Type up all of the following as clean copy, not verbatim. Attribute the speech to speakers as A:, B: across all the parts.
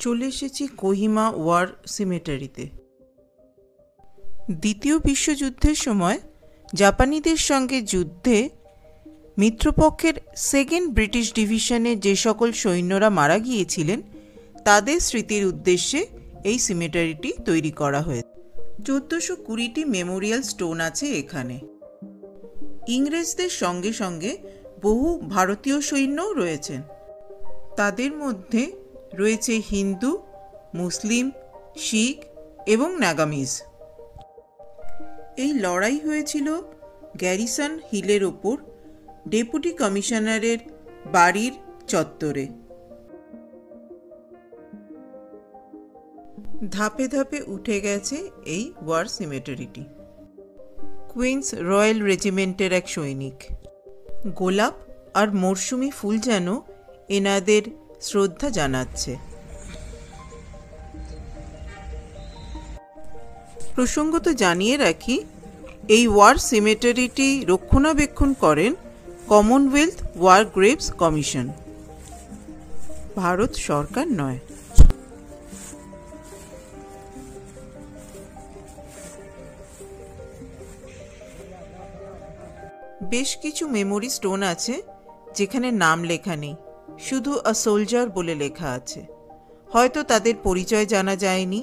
A: চলে এসেছি কোহিমা ওয়ার সিমেটারিতে। দ্বিতীয় বিশ্বযুদ্ধের সময় জাপানিদের সঙ্গে যুদ্ধে মিত্রপক্ষের সেকেন্ড ব্রিটিশ ডিভিশনে যে সকল সৈন্যরা মারা গিয়েছিলেন তাদের স্মৃতির উদ্দেশ্যে এই সিমেটারিটি তৈরি করা হয়েছে। 1420টি মেমোরিয়াল স্টোন আছে এখানে। ইংরেজদের সঙ্গে সঙ্গে বহু ভারতীয় সৈন্যও রয়েছেন। তাদের মধ্যে রয়েছে হিন্দু, মুসলিম, শিখ এবং নাগামিজ। এই লড়াই হয়েছিল গ্যারিসন হিলের ওপর ডেপুটি কমিশনারের বাড়ির চত্বরে। ধাপে ধাপে উঠে গেছে এই ওয়ার সিমেটারিটি। কুইন্স রয়্যাল রেজিমেন্টের এক সৈনিক। গোলাপ আর মরশুমি ফুল যেন এনাদের শ্রদ্ধা জানাচ্ছে। প্রসঙ্গত জানিয়ে রাখি, এই ওয়ার সিমেটারিটি রক্ষণাবেক্ষণ করেন Commonwealth War Graves Commission, Bharat সরকার নয়। বেশ কিছু মেমোরি স্টোন আছে যেখানে নাম লেখা নেই, শুধু আ সোলজার বলে লেখা আছে। হয়তো তাদের পরিচয় জানা যায়নি।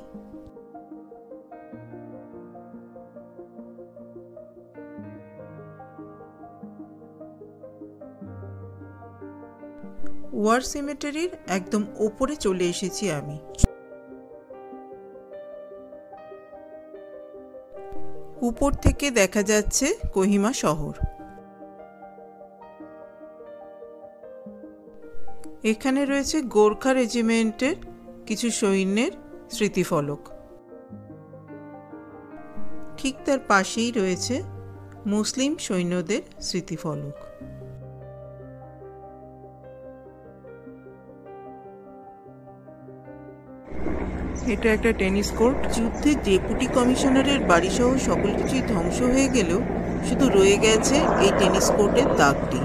A: ওয়ার সিমেটারির একদম ওপরে চলে এসেছি আমি। উপর থেকে দেখা যাচ্ছে কোহিমা শহর। এখানে রয়েছে গোর্খা রেজিমেন্টের কিছু সৈন্যের স্মৃতিফলক। ঠিক তার পাশেই রয়েছে মুসলিম সৈন্যদের স্মৃতিফলক। এটা একটা টেনিস কোর্ট। যুদ্ধে ডেপুটি কমিশনারের বাড়িসহ সকল কিছুই ধ্বংস হয়ে গেলেও শুধু রয়ে গেছে এই টেনিস কোর্টের দাগটি।